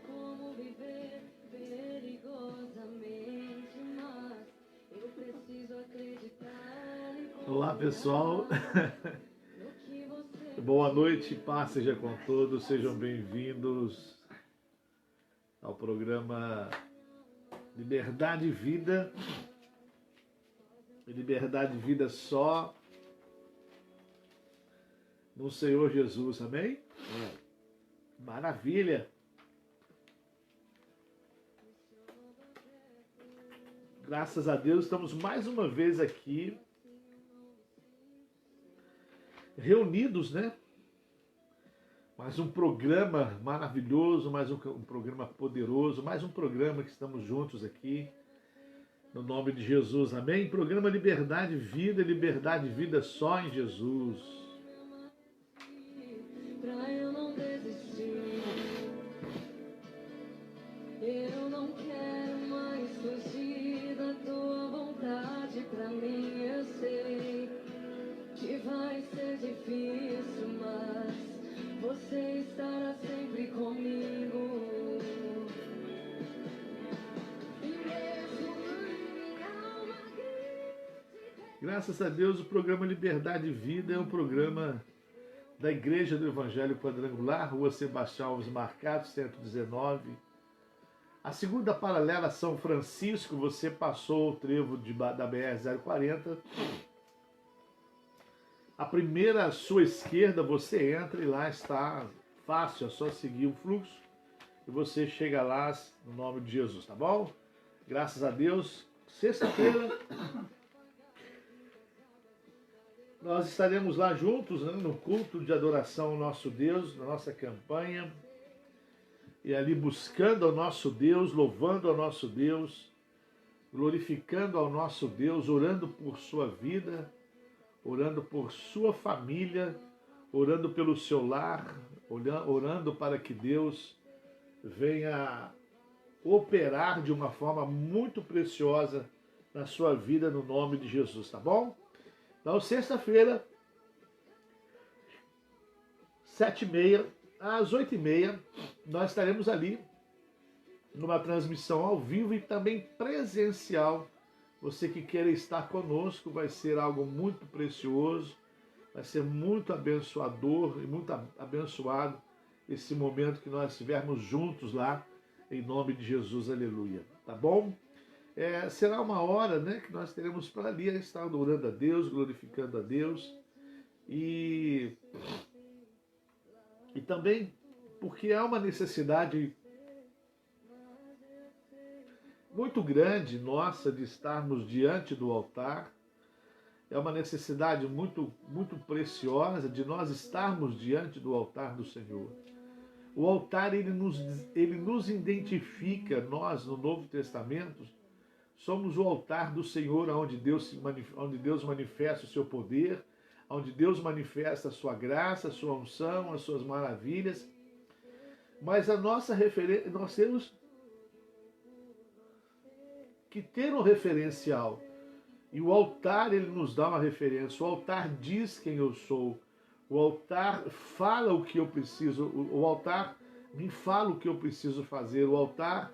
Como viver perigosamente, mas eu preciso acreditar e Olá, pessoal. Boa noite, paz seja com todos, sejam bem-vindos ao programa Liberdade e Vida. Liberdade e vida só no Senhor Jesus, amém? Maravilha! Graças a Deus, estamos mais uma vez aqui reunidos, né? Mais um programa maravilhoso, mais um programa poderoso, mais um programa que estamos juntos aqui, no nome de Jesus, amém? Programa Liberdade e Vida só em Jesus. pra eu não desistir. Eu não quero mais fugir da tua vontade. Pra mim eu sei que vai ser difícil, mas você estará sempre comigo. E mesmo minha alma Graças a Deus, o programa Liberdade e Vida é um programa da Igreja do Evangelho Quadrangular, Rua Sebastião Alves Marcado, 119. A segunda paralela São Francisco, você passou o trevo da BR-040. A primeira à sua esquerda, você entra e lá está fácil, é só seguir o fluxo e você chega lá no nome de Jesus, tá bom? Graças a Deus, sexta-feira nós estaremos lá juntos, né, no culto de adoração ao nosso Deus, na nossa campanha, e ali buscando ao nosso Deus, louvando ao nosso Deus, glorificando ao nosso Deus, orando por sua vida, orando por sua família, orando pelo seu lar, orando para que Deus venha operar de uma forma muito preciosa na sua vida, no nome de Jesus, tá bom? Então, sexta-feira, 7h30 às 8h30, nós estaremos ali numa transmissão ao vivo e também presencial. Você que queira estar conosco, vai ser algo muito precioso, vai ser muito abençoador e muito abençoado esse momento que nós estivermos juntos lá, em nome de Jesus, aleluia, tá bom? Será uma hora, né, que nós teremos para ali estar adorando a Deus, glorificando a Deus e também porque há uma necessidade muito grande nossa de estarmos diante do altar. É uma necessidade muito, muito preciosa de nós estarmos diante do altar do Senhor. O altar, ele nos identifica, nós no Novo Testamento, somos o altar do Senhor, onde Deus manifesta o seu poder, onde Deus manifesta a sua graça, a sua unção, as suas maravilhas. Mas a nossa referência, nós temos que ter um referencial. E o altar, ele nos dá uma referência. O altar diz quem eu sou. O altar fala o que eu preciso. O altar me fala o que eu preciso fazer. O altar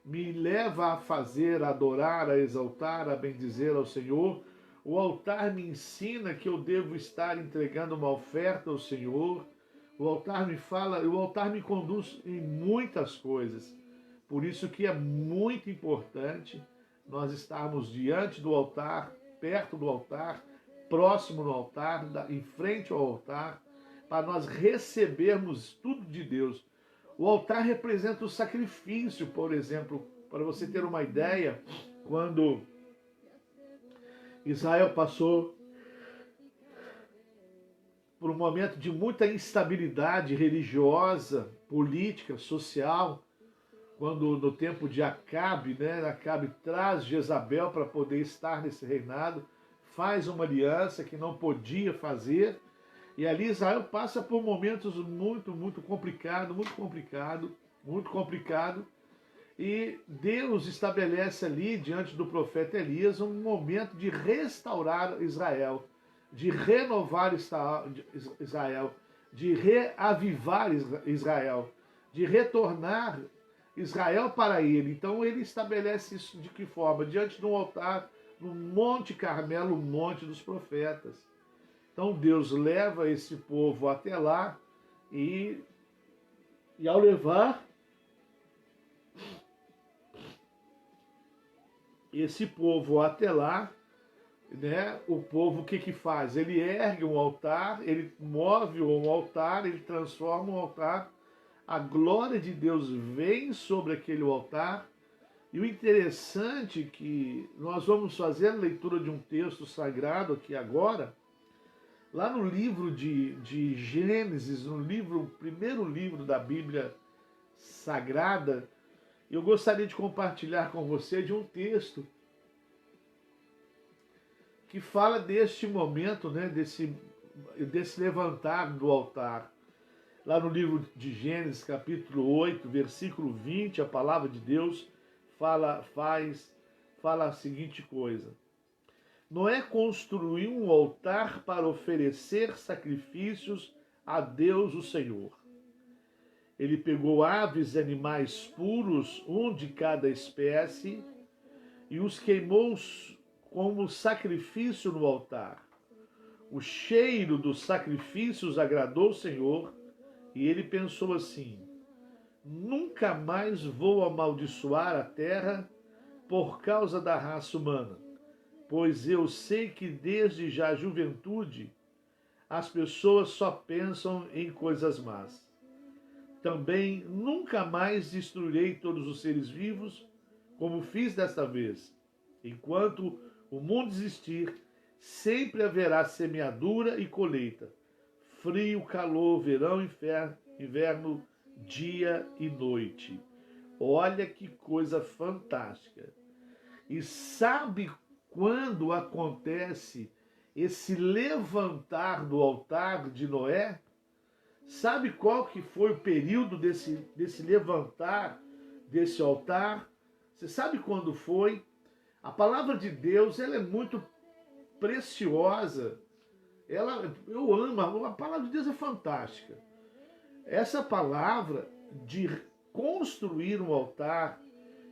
me leva a fazer, a adorar, a exaltar, a bendizer ao Senhor. O altar me ensina que eu devo estar entregando uma oferta ao Senhor. O altar me fala, o altar me conduz em muitas coisas. Por isso que é muito importante nós estarmos diante do altar, perto do altar, próximo do altar, em frente ao altar, para nós recebermos tudo de Deus. O altar representa o sacrifício, por exemplo, para você ter uma ideia, quando Israel passou por um momento de muita instabilidade religiosa, política, social, quando no tempo de Acabe, né, Acabe traz Jezabel para poder estar nesse reinado, faz uma aliança que não podia fazer, e ali Israel passa por momentos muito complicado, e Deus estabelece ali, diante do profeta Elias, um momento de restaurar Israel, de renovar Israel, de reavivar Israel. de retornar Israel para ele. Então ele estabelece isso de que forma? Diante de um altar no Monte Carmelo, o Monte dos Profetas. Então Deus leva esse povo até lá e ao levar esse povo até lá, né, o povo o que que faz? Ele ergue um altar, ele move um altar, ele transforma um altar, a glória de Deus vem sobre aquele altar. E o interessante é que nós vamos fazer a leitura de um texto sagrado aqui agora, lá no livro de Gênesis, no primeiro livro da Bíblia Sagrada. Eu gostaria de compartilhar com você de um texto que fala deste momento, né, desse levantar do altar. Lá no livro de Gênesis, capítulo 8, versículo 20, a palavra de Deus fala a seguinte coisa: Noé construiu um altar para oferecer sacrifícios a Deus, o Senhor. Ele pegou aves e animais puros, um de cada espécie, e os queimou como sacrifício no altar. O cheiro dos sacrifícios agradou o Senhor, e ele pensou assim: nunca mais vou amaldiçoar a terra por causa da raça humana, pois eu sei que desde já a juventude as pessoas só pensam em coisas más. Também nunca mais destruirei todos os seres vivos, como fiz desta vez. Enquanto o mundo existir, sempre haverá semeadura e colheita, frio, calor, verão, inverno, dia e noite. Olha que coisa fantástica. E sabe quando acontece esse levantar do altar de Noé? Sabe qual que foi o período desse levantar desse altar? Você sabe quando foi? A palavra de Deus, ela é muito preciosa. Eu amo, a palavra de Deus é fantástica. Essa palavra de construir um altar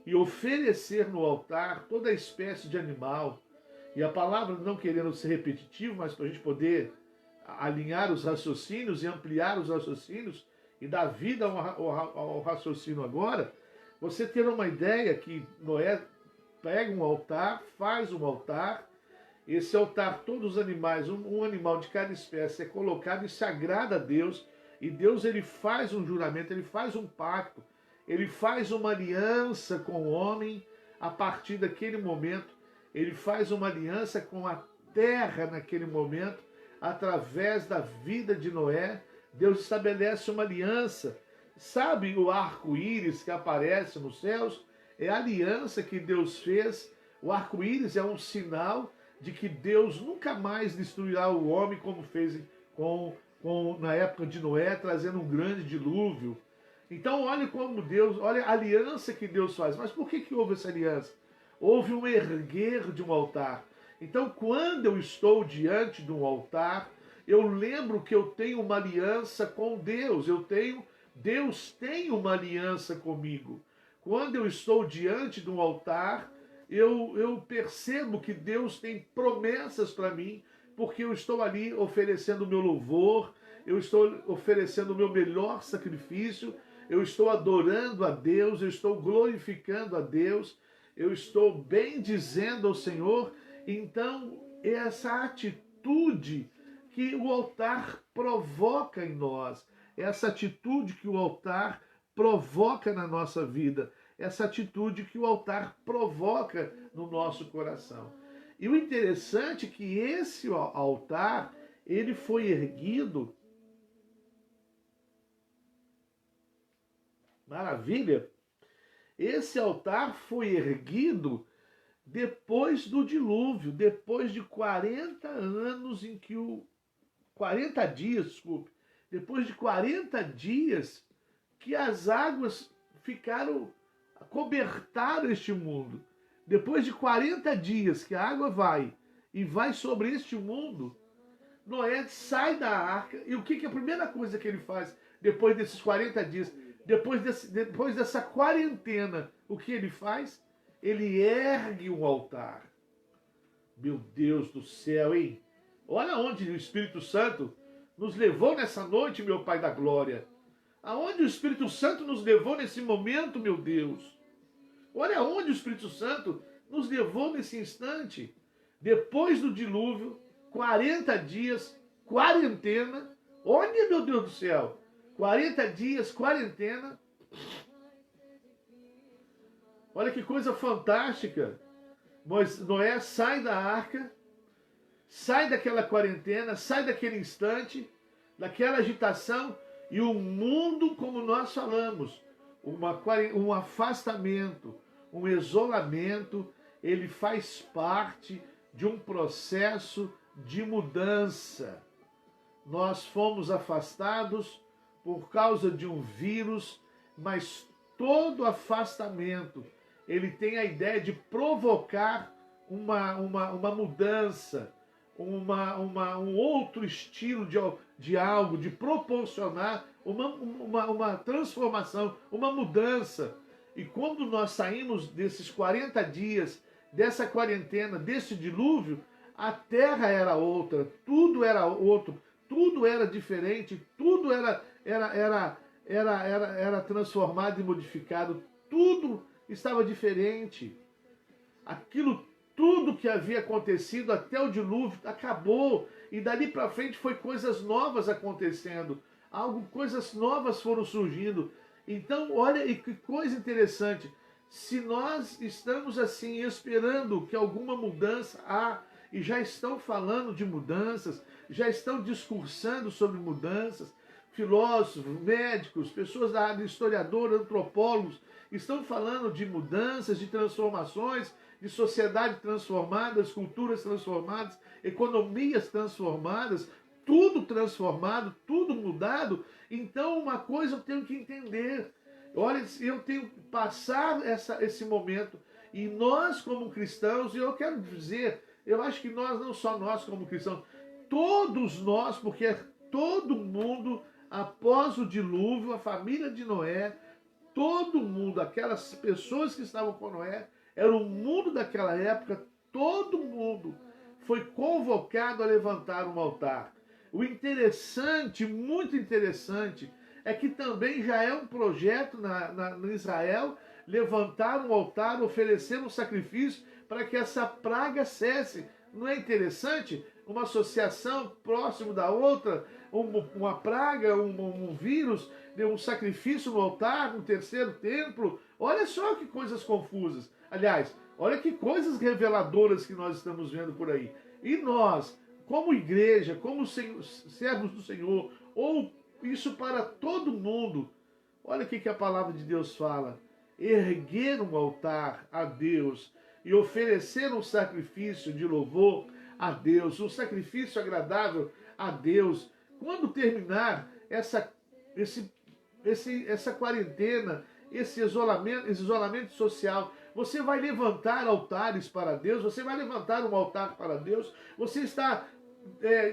e oferecer no altar toda espécie de animal, e a palavra, não querendo ser repetitivo, mas para a gente poder alinhar os raciocínios e ampliar os raciocínios e dar vida ao raciocínio agora, você ter uma ideia que Noé pega um altar, faz um altar, esse altar, todos os animais, um animal de cada espécie é colocado e se agrada a Deus, e Deus ele faz um juramento, ele faz um pacto, ele faz uma aliança com o homem. A partir daquele momento, ele faz uma aliança com a terra naquele momento, através da vida de Noé. Deus estabelece uma aliança. Sabe o arco-íris que aparece nos céus? É a aliança que Deus fez. O arco-íris é um sinal de que Deus nunca mais destruirá o homem como fez na época de Noé, trazendo um grande dilúvio. Então olha como Deus, olha a aliança que Deus faz. Mas por que houve essa aliança? Houve um erguer de um altar. Então quando eu estou diante de um altar, eu lembro que eu tenho uma aliança com Deus. Deus tem uma aliança comigo. Quando eu estou diante de um altar, eu percebo que Deus tem promessas para mim, porque eu estou ali oferecendo o meu louvor, eu estou oferecendo o meu melhor sacrifício, eu estou adorando a Deus, eu estou glorificando a Deus, eu estou bendizendo ao Senhor. Então, essa atitude que o altar provoca em nós, essa atitude que o altar provoca na nossa vida, essa atitude que o altar provoca no nosso coração. E o interessante é que esse altar, ele foi erguido, maravilha, esse altar foi erguido depois do dilúvio, depois de 40 anos em que 40 dias, desculpe, depois de 40 dias que as águas cobertaram este mundo. Depois de 40 dias que a água vai sobre este mundo, Noé sai da arca, e o que é a primeira coisa que ele faz depois desses 40 dias? depois dessa quarentena, o que ele faz? Ele ergue um altar. Meu Deus do céu, hein? Olha onde o Espírito Santo nos levou nessa noite, meu Pai da Glória. Aonde o Espírito Santo nos levou nesse momento, meu Deus. Olha onde o Espírito Santo nos levou nesse instante. Depois do dilúvio, 40 dias, quarentena. Olha, meu Deus do céu. 40 dias, quarentena. Olha que coisa fantástica. Noé sai da arca, sai daquela quarentena, sai daquele instante, daquela agitação, e o mundo, como nós falamos, um afastamento, um isolamento, ele faz parte de um processo de mudança. Nós fomos afastados por causa de um vírus, mas todo afastamento, ele tem a ideia de provocar uma mudança, um outro estilo de algo, de proporcionar uma transformação, uma mudança. E quando nós saímos desses 40 dias, dessa quarentena, desse dilúvio, a terra era outra, tudo era outro, tudo era diferente, tudo era transformado e modificado, tudo estava diferente. Aquilo tudo que havia acontecido até o dilúvio acabou, e dali para frente foi coisas novas acontecendo, coisas novas foram surgindo. Então, olha, e que coisa interessante, se nós estamos assim esperando que alguma mudança e já estão falando de mudanças, já estão discursando sobre mudanças, filósofos, médicos, pessoas da área, historiadores, antropólogos, estão falando de mudanças, de transformações, de sociedade transformadas, culturas transformadas, economias transformadas, tudo transformado, tudo mudado. Então, uma coisa eu tenho que entender. Olha, eu tenho que passar esse momento. E nós, como cristãos, e eu quero dizer, eu acho que nós, não só nós como cristãos, todos nós, porque todo mundo, após o dilúvio, a família de Noé, todo mundo, aquelas pessoas que estavam com Noé, era o mundo daquela época, todo mundo foi convocado a levantar um altar. O interessante, muito interessante, é que também já é um projeto no Israel levantar um altar, oferecer um sacrifício para que essa praga cesse. Não é interessante? Uma associação próximo da outra, uma praga, um vírus, um sacrifício no altar, um terceiro templo. Olha só que coisas confusas. Aliás, olha que coisas reveladoras que nós estamos vendo por aí. E nós, como igreja, como servos do Senhor, ou isso para todo mundo, olha o que a palavra de Deus fala. Erguer um altar a Deus e oferecer um sacrifício de louvor a Deus, um sacrifício agradável a Deus. Quando terminar essa quarentena, esse isolamento social, você vai levantar altares para Deus, você vai levantar um altar para Deus, você está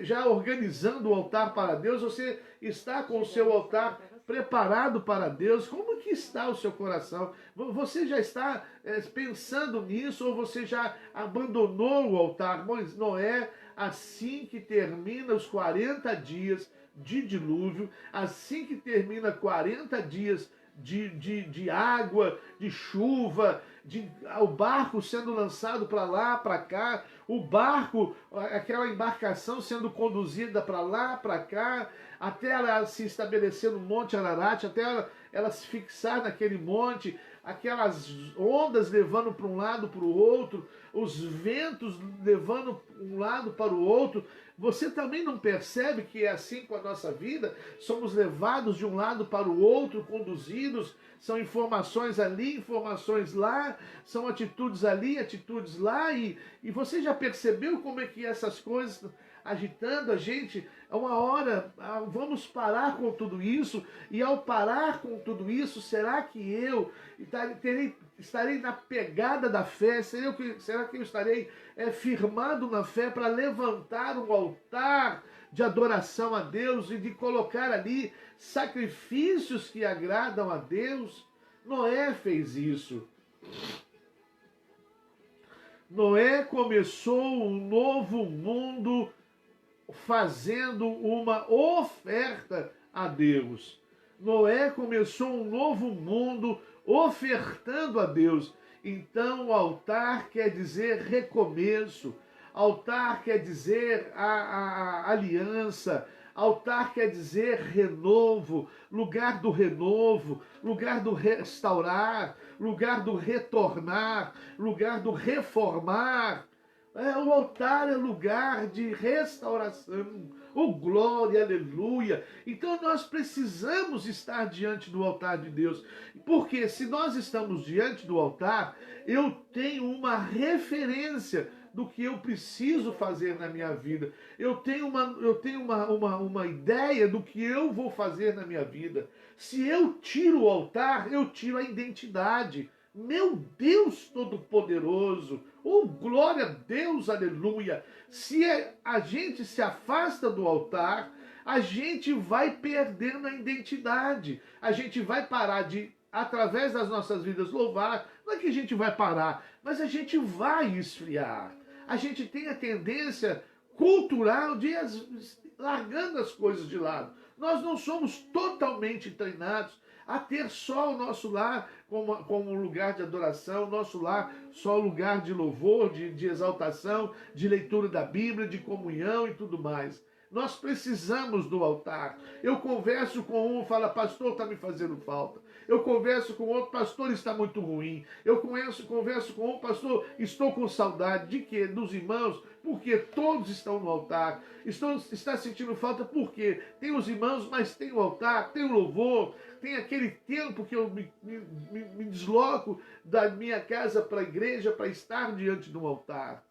já organizando o altar para Deus, você está com o seu altar preparado para Deus. Como que está o seu coração? Você já está pensando nisso, ou você já abandonou o altar? Noé, assim que termina os 40 dias de dilúvio, assim que termina 40 dias de água, de chuva, o barco sendo lançado para lá, para cá, o barco, aquela embarcação sendo conduzida para lá, para cá, até ela se estabelecer no Monte Ararat, até ela se fixar naquele monte, aquelas ondas levando para um lado, para o outro, os ventos levando um lado para o outro. Você também não percebe que é assim com a nossa vida? Somos levados de um lado para o outro, conduzidos, são informações ali, informações lá, são atitudes ali, atitudes lá, e você já percebeu como é que essas coisas agitando a gente? É uma hora, vamos parar com tudo isso, e ao parar com tudo isso, será que eu estarei na pegada da fé? Será que eu estarei firmado na fé para levantar um altar de adoração a Deus e de colocar ali sacrifícios que agradam a Deus. Noé fez isso. Noé começou um novo mundo fazendo uma oferta a Deus. Noé começou um novo mundo ofertando a Deus. Então, o altar quer dizer recomeço, altar quer dizer a aliança, altar quer dizer renovo, lugar do renovo, lugar do restaurar, lugar do retornar, lugar do reformar. O altar é lugar de restauração. Oh, glória, aleluia. Então nós precisamos estar diante do altar de Deus. Porque se nós estamos diante do altar, eu tenho uma referência do que eu preciso fazer na minha vida. Eu tenho uma ideia do que eu vou fazer na minha vida. Se eu tiro o altar, eu tiro a identidade. Meu Deus Todo-Poderoso, oh glória a Deus, aleluia. Se a gente se afasta do altar, a gente vai perdendo a identidade. A gente vai parar de, através das nossas vidas, louvar. Não é que a gente vai parar, mas a gente vai esfriar. A gente tem a tendência cultural de largando as coisas de lado. Nós não somos totalmente treinados a ter só o nosso lar como um lugar de adoração, nosso lar só lugar de louvor, de exaltação, de leitura da Bíblia, de comunhão e tudo mais. Nós precisamos do altar. Eu converso com um, fala, pastor, está me fazendo falta. Eu converso com outro, pastor, está muito ruim. Eu converso com um, pastor, estou com saudade. De quê? Dos irmãos, porque todos estão no altar. Está sentindo falta porque tem os irmãos, mas tem o altar, tem o louvor, tem aquele tempo que eu me desloco da minha casa para a igreja para estar diante do altar.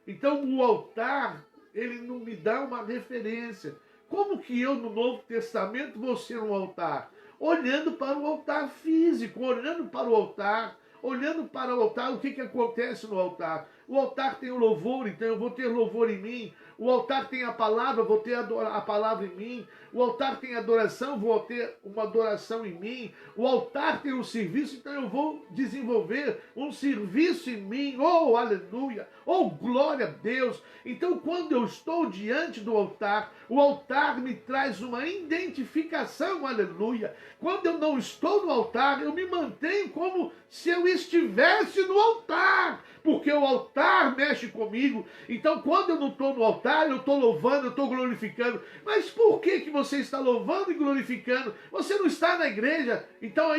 Então o altar, ele não me dá uma referência. Como que eu no Novo Testamento vou ser um altar? Olhando para o altar físico, olhando para o altar, o que acontece no altar? O altar tem o louvor, então eu vou ter louvor em mim. O altar tem a palavra, vou ter a palavra em mim. O altar tem adoração, vou ter uma adoração em mim. O altar tem um serviço, então eu vou desenvolver um serviço em mim. Oh, aleluia! Oh, glória a Deus! Então, quando eu estou diante do altar, o altar me traz uma identificação, aleluia! Quando eu não estou no altar, eu me mantenho como se eu estivesse no altar, porque o altar mexe comigo. Então, quando eu não estou no altar, eu estou louvando, eu estou glorificando. Mas por que você está louvando e glorificando? Você não está na igreja. Então,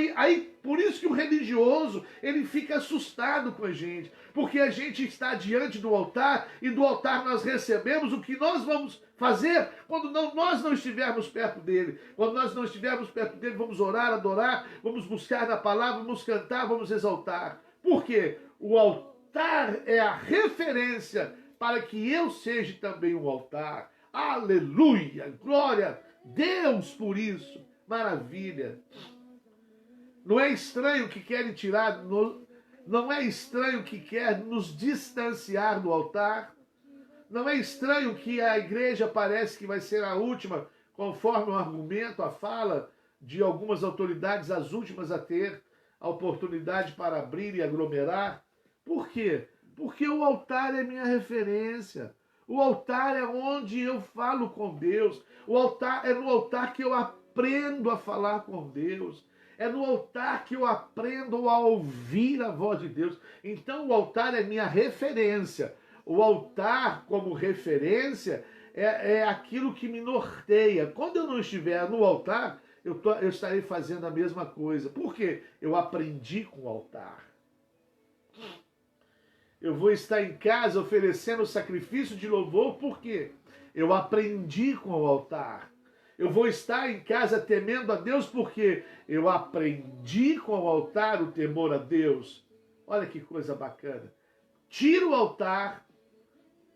por isso que o religioso, ele fica assustado com a gente, porque a gente está diante do altar e do altar nós recebemos o que nós vamos fazer quando nós não estivermos perto dele. Quando nós não estivermos perto dele, vamos orar, adorar, vamos buscar na palavra, vamos cantar, vamos exaltar. Por quê? O altar é a referência para que eu seja também um altar. Aleluia! Glória a Deus por isso. Maravilha! Não é estranho que querem tirar, não é estranho que quer nos distanciar do altar. Não é estranho que a igreja parece que vai ser a última, conforme o argumento, a fala de algumas autoridades, as últimas a ter a oportunidade para abrir e aglomerar. Por quê? Porque o altar é minha referência. O altar é onde eu falo com Deus. É no altar que eu aprendo a falar com Deus. É no altar que eu aprendo a ouvir a voz de Deus. Então o altar é minha referência. O altar, como referência, é aquilo que me norteia. Quando eu não estiver no altar, eu estarei fazendo a mesma coisa. Por quê? Eu aprendi com o altar. Eu vou estar em casa oferecendo sacrifício de louvor, por quê? Eu aprendi com o altar. Eu vou estar em casa temendo a Deus, porque eu aprendi com o altar o temor a Deus. Olha que coisa bacana. Tira o altar,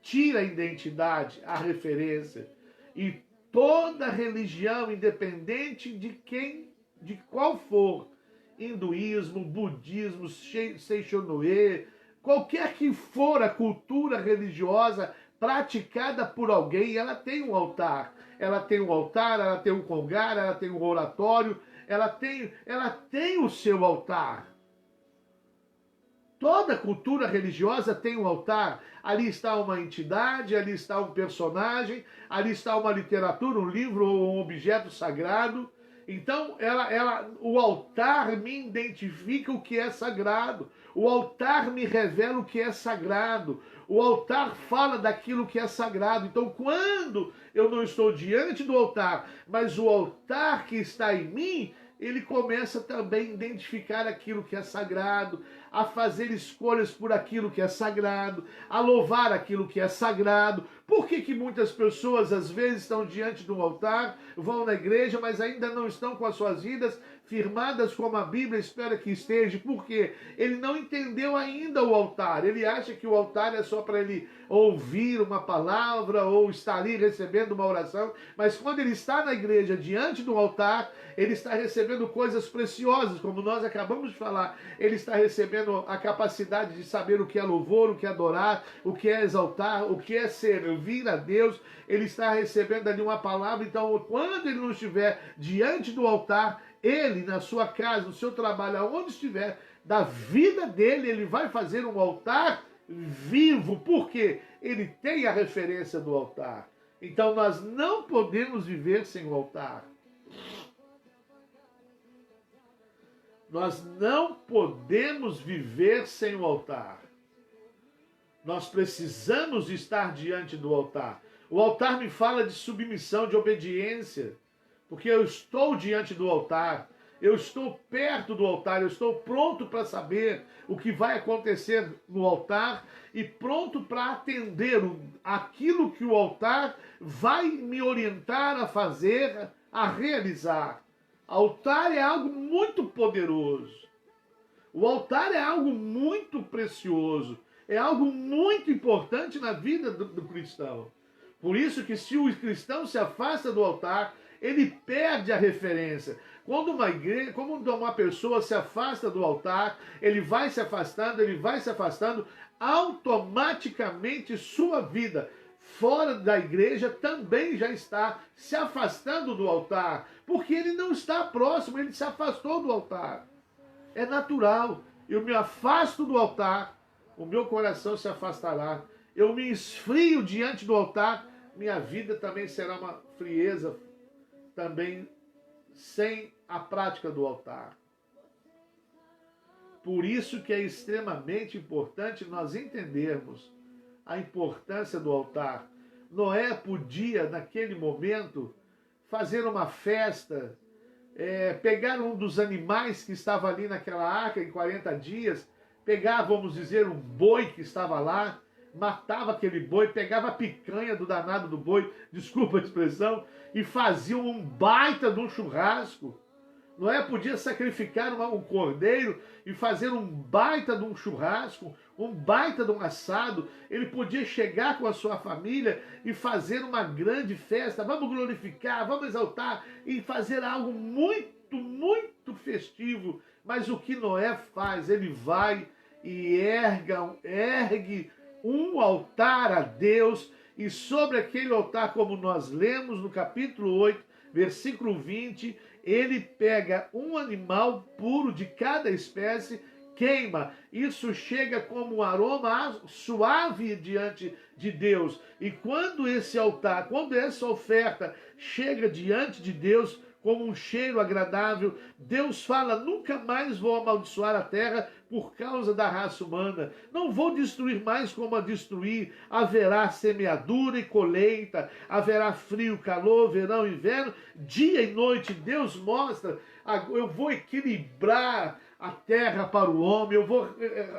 tira a identidade, a referência. E toda religião, independente de qual for, hinduísmo, budismo, Seishonoe, qualquer que for a cultura religiosa praticada por alguém, ela tem um altar. Ela tem um altar, ela tem um congar, ela tem um oratório, ela tem o seu altar. Toda cultura religiosa tem um altar. Ali está uma entidade, ali está um personagem, ali está uma literatura, um livro ou um objeto sagrado. Então, o altar me identifica o que é sagrado. O altar me revela o que é sagrado. O altar fala daquilo que é sagrado. Então, quando eu não estou diante do altar, mas o altar que está em mim, ele começa também a identificar aquilo que é sagrado, a fazer escolhas por aquilo que é sagrado, a louvar aquilo que é sagrado. Por que muitas pessoas às vezes estão diante de um altar, vão na igreja, mas ainda não estão com as suas vidas firmadas como a Bíblia espera que esteja? Porque ele não entendeu ainda o altar. Ele acha que o altar é só para ele ouvir uma palavra ou estar ali recebendo uma oração. Mas quando ele está na igreja, diante do altar, ele está recebendo coisas preciosas, como nós acabamos de falar. Ele está recebendo a capacidade de saber o que é louvor, o que é adorar, o que é exaltar, o que é servir a Deus. Ele está recebendo ali uma palavra. Então, quando ele não estiver diante do altar, ele, na sua casa, no seu trabalho, aonde estiver, da vida dele, ele vai fazer um altar vivo, porque ele tem a referência do altar. Então, nós não podemos viver sem o altar. Nós não podemos viver sem o altar. Nós precisamos estar diante do altar. O altar me fala de submissão, de obediência, porque eu estou diante do altar, eu estou perto do altar, eu estou pronto para saber o que vai acontecer no altar e pronto para atender aquilo que o altar vai me orientar a fazer, a realizar. Altar é algo muito poderoso. O altar é algo muito precioso. É algo muito importante na vida do cristão. Por isso que se o cristão se afasta do altar, ele perde a referência. Quando uma pessoa se afasta do altar, ele vai se afastando, automaticamente sua vida fora da igreja também já está se afastando do altar, porque ele não está próximo, ele se afastou do altar. É natural. Eu me afasto do altar, o meu coração se afastará. Eu me esfrio diante do altar, minha vida também será uma frieza, também sem a prática do altar. Por isso que é extremamente importante nós entendermos a importância do altar. Noé podia, naquele momento, fazer uma festa, pegar um dos animais que estava ali naquela arca em 40 dias, pegar, vamos dizer, um boi que estava lá, matava aquele boi, pegava a picanha do danado do boi, desculpa a expressão, e fazia um baita de um churrasco. Noé podia sacrificar um cordeiro e fazer um baita de um churrasco, um baita de um assado. Ele podia chegar com a sua família e fazer uma grande festa. Vamos glorificar, vamos exaltar e fazer algo muito, muito festivo. Mas o que Noé faz? Ele vai e ergue um altar a Deus, e sobre aquele altar, como nós lemos no capítulo 8, versículo 20, ele pega um animal puro de cada espécie, queima. Isso chega como um aroma suave diante de Deus. E quando essa oferta chega diante de Deus como um cheiro agradável, Deus fala: nunca mais vou amaldiçoar a terra por causa da raça humana. Não vou destruir mais como a destruir. Haverá semeadura e colheita, haverá frio, calor, verão, inverno, dia e noite. Deus mostra: eu vou equilibrar a terra para o homem, eu vou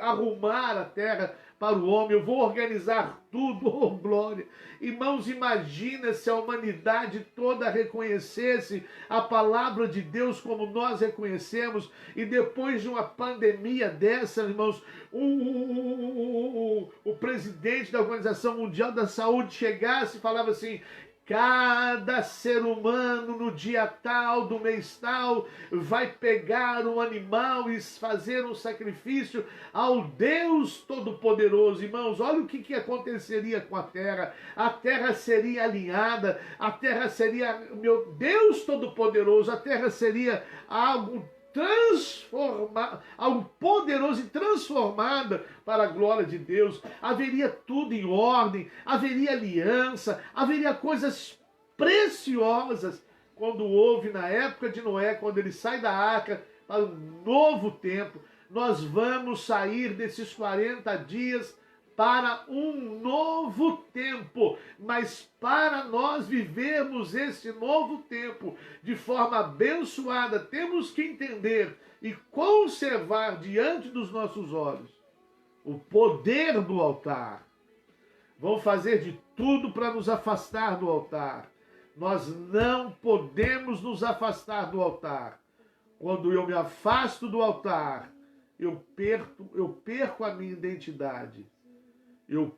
arrumar a terra para o homem, eu vou organizar tudo, oh glória. Irmãos, imagina se a humanidade toda reconhecesse a palavra de Deus como nós reconhecemos, e depois de uma pandemia dessa, irmãos, o presidente da Organização Mundial da Saúde chegasse e falava assim: Cada ser humano no dia tal, do mês tal, vai pegar um animal e fazer um sacrifício ao Deus Todo-Poderoso. Irmãos, olha o que aconteceria com a terra. A terra seria alinhada, a terra seria, meu Deus Todo-Poderoso, a terra seria algo algo poderoso e transformada para a glória de Deus. Haveria tudo em ordem, haveria aliança, haveria coisas preciosas quando houve na época de Noé, quando ele sai da arca para um novo tempo. Nós vamos sair desses 40 dias para um novo tempo, mas para nós vivermos esse novo tempo de forma abençoada, temos que entender e conservar diante dos nossos olhos o poder do altar. Vão fazer de tudo para nos afastar do altar. Nós não podemos nos afastar do altar. Quando eu me afasto do altar, eu perco a minha identidade. Eu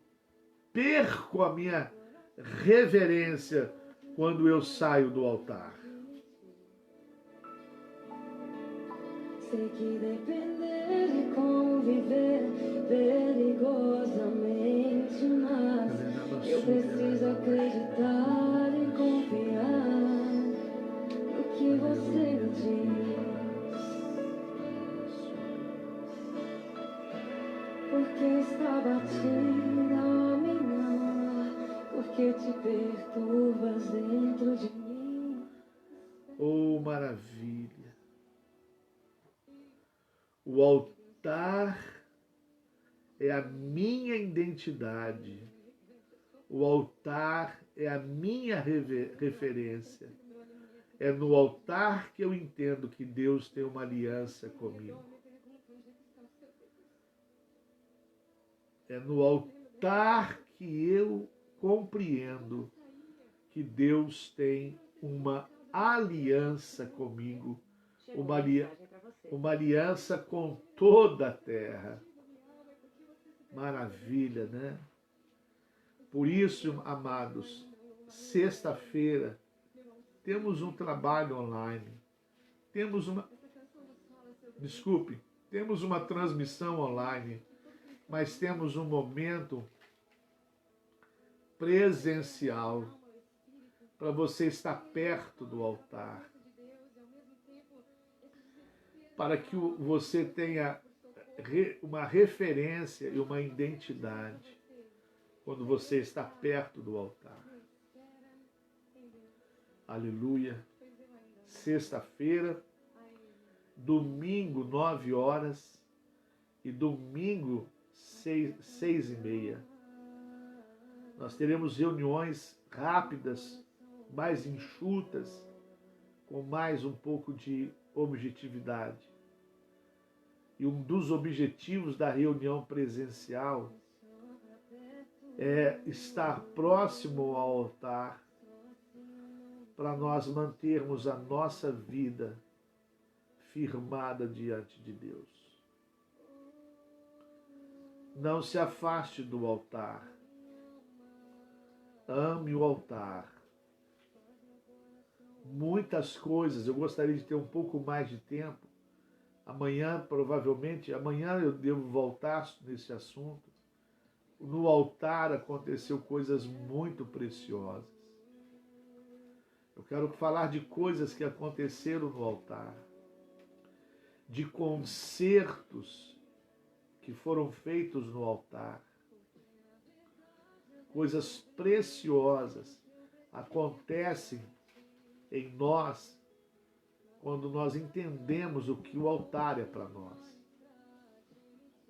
perco a minha reverência quando eu saio do altar. Sei que depender de conviver perigosamente, mas eu preciso acreditar e confiar no que você me diz. Porque está batida a minha alma, porque te perturbas dentro de mim. Oh, maravilha! O altar é a minha identidade. O altar é a minha referência. É no altar que eu entendo que Deus tem uma aliança comigo. É no altar que eu compreendo que Deus tem uma aliança comigo, uma aliança com toda a terra. Maravilha, né? Por isso, amados, sexta-feira temos um trabalho online, temos uma transmissão online, mas temos um momento presencial para você estar perto do altar, para que você tenha uma referência e uma identidade quando você está perto do altar. Aleluia. Sexta-feira, domingo, 9 horas e domingo, 6h30. Nós teremos reuniões rápidas, mais enxutas, com mais um pouco de objetividade. E um dos objetivos da reunião presencial é estar próximo ao altar para nós mantermos a nossa vida firmada diante de Deus. Não se afaste do altar. Ame o altar. Muitas coisas, eu gostaria de ter um pouco mais de tempo. Amanhã eu devo voltar nesse assunto. No altar aconteceu coisas muito preciosas. Eu quero falar de coisas que aconteceram no altar, de concertos que foram feitos no altar. Coisas preciosas acontecem em nós quando nós entendemos o que o altar é para nós.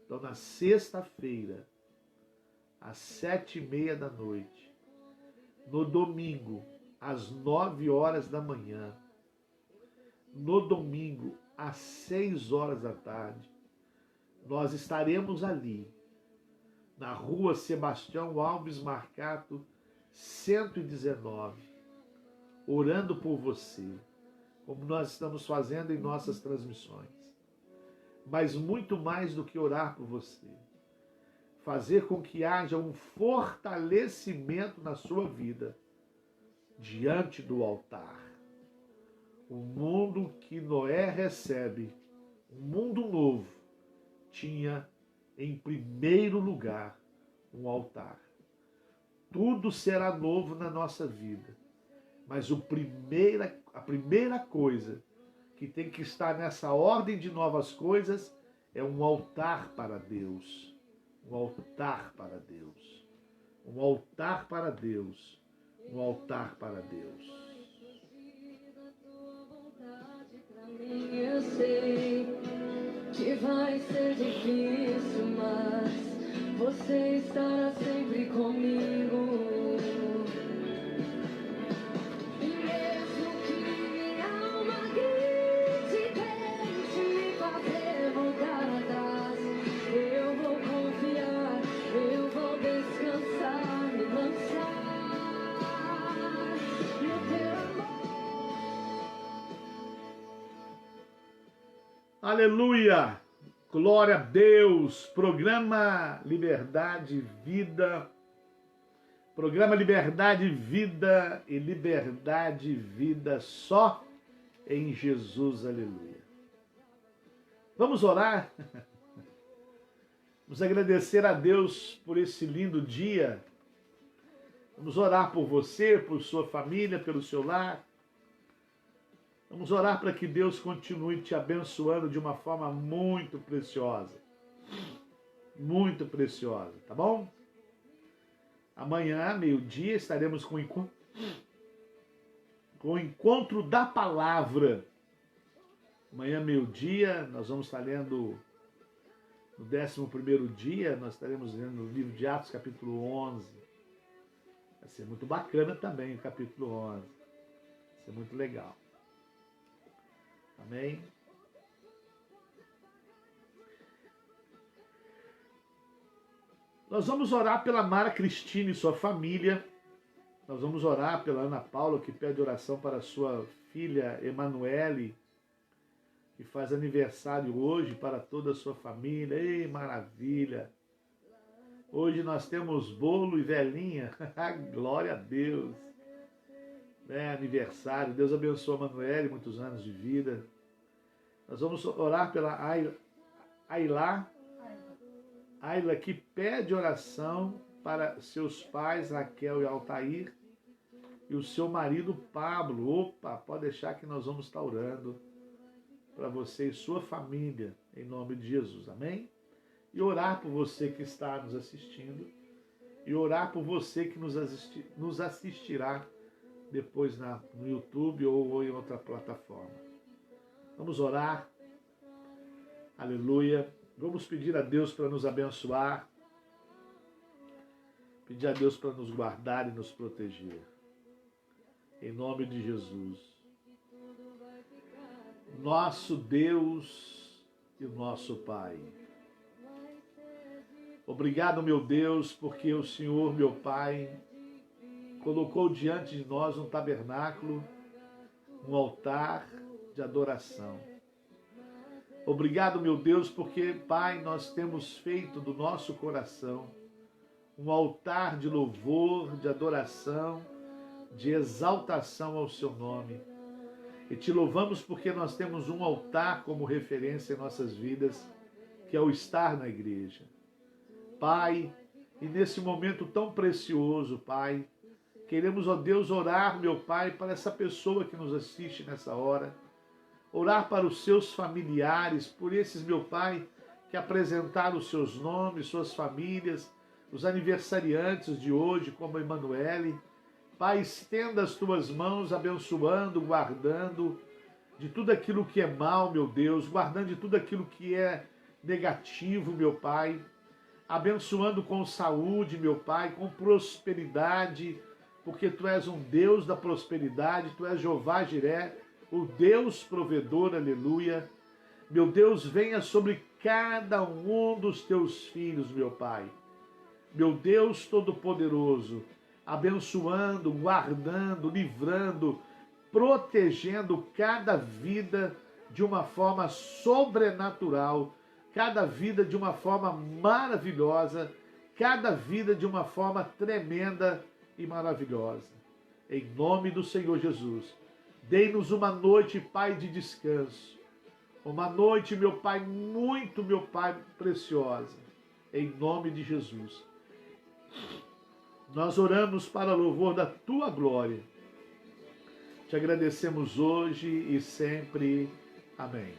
Então, na sexta-feira, às 7h30 da noite, no domingo, às 9 horas da manhã, no domingo, às 6 horas da tarde, nós estaremos ali, na rua Sebastião Alves Marcato, 119, orando por você, como nós estamos fazendo em nossas transmissões. Mas muito mais do que orar por você, fazer com que haja um fortalecimento na sua vida, diante do altar. O mundo que Noé recebe, um mundo novo, tinha em primeiro lugar um altar. Tudo será novo na nossa vida, mas a primeira coisa que tem que estar nessa ordem de novas coisas é um altar para Deus. Um altar para Deus. Um altar para Deus. Um altar para Deus. Eu sei que vai ser difícil, mas você estará sempre comigo. E mesmo que minha alma grite, tente me fazer voltar atrás, eu vou confiar, eu vou descansar, me lançar no teu amor. Aleluia! Glória a Deus! Programa Liberdade Vida. Programa Liberdade Vida e Liberdade Vida só em Jesus. Aleluia! Vamos orar? Vamos agradecer a Deus por esse lindo dia. Vamos orar por você, por sua família, pelo seu lar. Vamos orar para que Deus continue te abençoando de uma forma muito preciosa. Muito preciosa, tá bom? Amanhã, meio-dia, estaremos com o encontro da palavra. Amanhã, meio-dia, nós vamos estar lendo no 11º dia, nós estaremos lendo o livro de Atos, capítulo 11. Vai ser muito bacana também o capítulo 11. Vai ser muito legal. Amém? Nós vamos orar pela Mara Cristina e sua família. Nós vamos orar pela Ana Paula, que pede oração para sua filha Emanuele, que faz aniversário hoje, para toda a sua família. Ei, maravilha! Hoje nós temos bolo e velhinha. Glória a Deus! Aniversário. Deus abençoe a Emanuele, muitos anos de vida. Nós vamos orar pela Ayla, que pede oração para seus pais, Raquel e Altair, e o seu marido Pablo. Opa, pode deixar que nós vamos estar orando para você e sua família, em nome de Jesus, amém? E orar por você que está nos assistindo, e orar por você que nos assistirá depois no YouTube ou em outra plataforma. Vamos orar. Aleluia. Vamos pedir a Deus para nos abençoar. Pedir a Deus para nos guardar e nos proteger. Em nome de Jesus. Nosso Deus e o nosso Pai. Obrigado, meu Deus, porque o Senhor, meu Pai, colocou diante de nós um tabernáculo, um altar de adoração. Obrigado, meu Deus, porque, Pai, nós temos feito do nosso coração um altar de louvor, de adoração, de exaltação ao seu nome. E te louvamos porque nós temos um altar como referência em nossas vidas, que é o estar na igreja. Pai, e nesse momento tão precioso, Pai, queremos, ó Deus, orar, meu Pai, para essa pessoa que nos assiste nessa hora. Orar para os seus familiares, por esses, meu Pai, que apresentaram os seus nomes, suas famílias, os aniversariantes de hoje, como Emanuele. Pai, estenda as tuas mãos, abençoando, guardando de tudo aquilo que é mal, meu Deus, guardando de tudo aquilo que é negativo, meu Pai, abençoando com saúde, meu Pai, com prosperidade, porque Tu és um Deus da prosperidade, Tu és Jeová Jiré, o Deus provedor, aleluia. Meu Deus, venha sobre cada um dos Teus filhos, meu Pai. Meu Deus Todo-Poderoso, abençoando, guardando, livrando, protegendo cada vida de uma forma sobrenatural, cada vida de uma forma maravilhosa, cada vida de uma forma tremenda e maravilhosa. Em nome do Senhor Jesus. Dê-nos uma noite, Pai, de descanso. Uma noite, meu Pai, muito, meu Pai, preciosa. Em nome de Jesus. Nós oramos para louvor da Tua glória. Te agradecemos hoje e sempre. Amém.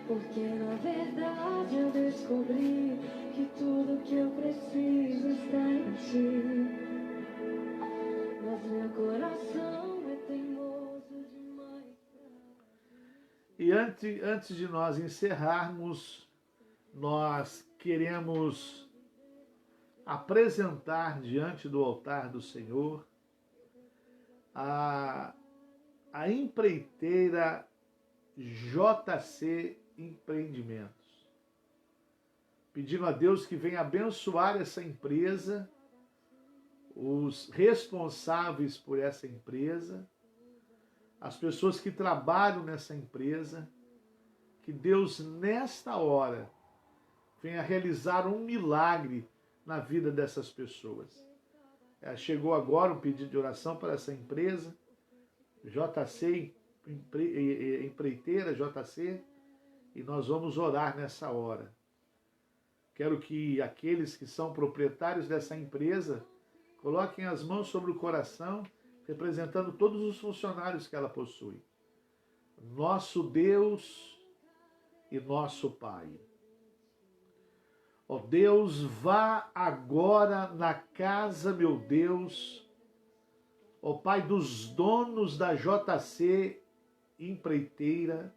Porque na verdade eu descobri que tudo que eu preciso está em ti. Mas meu coração é teimoso demais. E antes de nós encerrarmos, nós queremos apresentar diante do altar do Senhor a empreiteira JC Empreendimentos. Pedindo a Deus que venha abençoar essa empresa, os responsáveis por essa empresa, as pessoas que trabalham nessa empresa, que Deus nesta hora venha realizar um milagre na vida dessas pessoas. Chegou agora um pedido de oração para essa empresa, JC Empreiteira, JC, e nós vamos orar nessa hora. Quero que aqueles que são proprietários dessa empresa coloquem as mãos sobre o coração, representando todos os funcionários que ela possui. Nosso Deus e nosso Pai. Ó Deus, vá agora na casa, meu Deus, ó Pai dos donos da JC Empreiteira,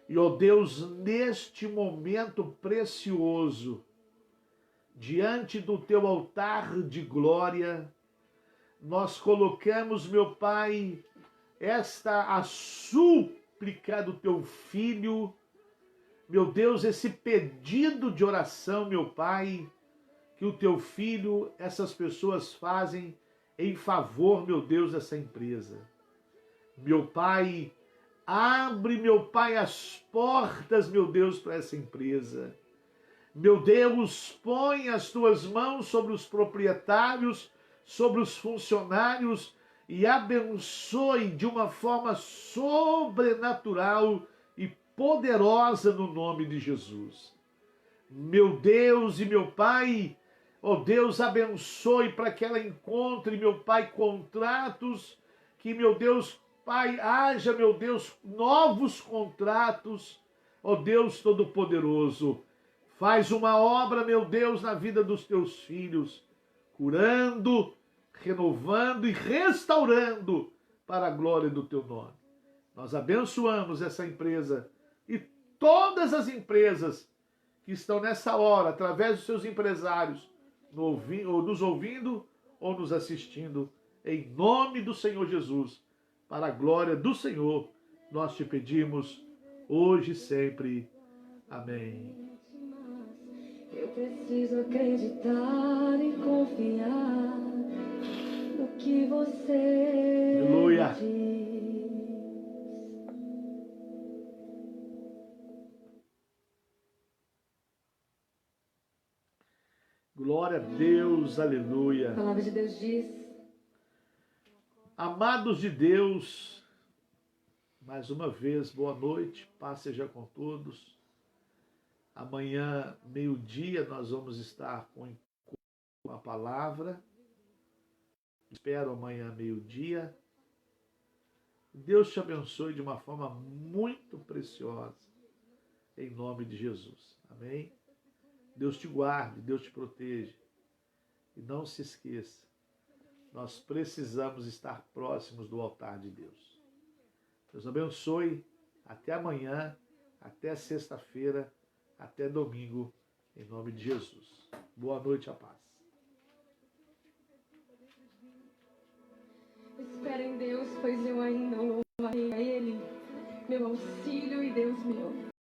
e ó Deus, neste momento precioso, diante do teu altar de glória, nós colocamos, meu Pai, a súplica do teu filho, meu Deus, esse pedido de oração, meu Pai, que o teu filho, essas pessoas fazem em favor, meu Deus, dessa empresa. Meu Pai, abre, meu Pai, as portas, meu Deus, para essa empresa. Meu Deus, põe as tuas mãos sobre os proprietários, sobre os funcionários e abençoe de uma forma sobrenatural e poderosa no nome de Jesus. Meu Deus e meu Pai, ó Deus, abençoe para que ela encontre, meu Pai, contratos, que, meu Deus, Pai, haja, meu Deus, novos contratos, ó Deus Todo-Poderoso. Faz uma obra, meu Deus, na vida dos teus filhos, curando, renovando e restaurando para a glória do teu nome. Nós abençoamos essa empresa e todas as empresas que estão nessa hora, através dos seus empresários, nos ouvindo ou nos assistindo, em nome do Senhor Jesus, para a glória do Senhor, nós te pedimos, hoje e sempre. Amém. Eu preciso acreditar e confiar no que você Aleluia. diz. Glória a Deus, aleluia. A palavra de Deus diz: Amados de Deus, mais uma vez, boa noite, paz seja com todos. Amanhã, meio-dia, nós vamos estar com a palavra. Espero amanhã, meio-dia. Deus te abençoe de uma forma muito preciosa, em nome de Jesus. Amém? Deus te guarde, Deus te proteja. E não se esqueça, nós precisamos estar próximos do altar de Deus. Deus abençoe. Até amanhã, até sexta-feira, até domingo, em nome de Jesus. Boa noite, a paz. espera em Deus, pois eu ainda louvarei a Ele, meu auxílio e Deus meu.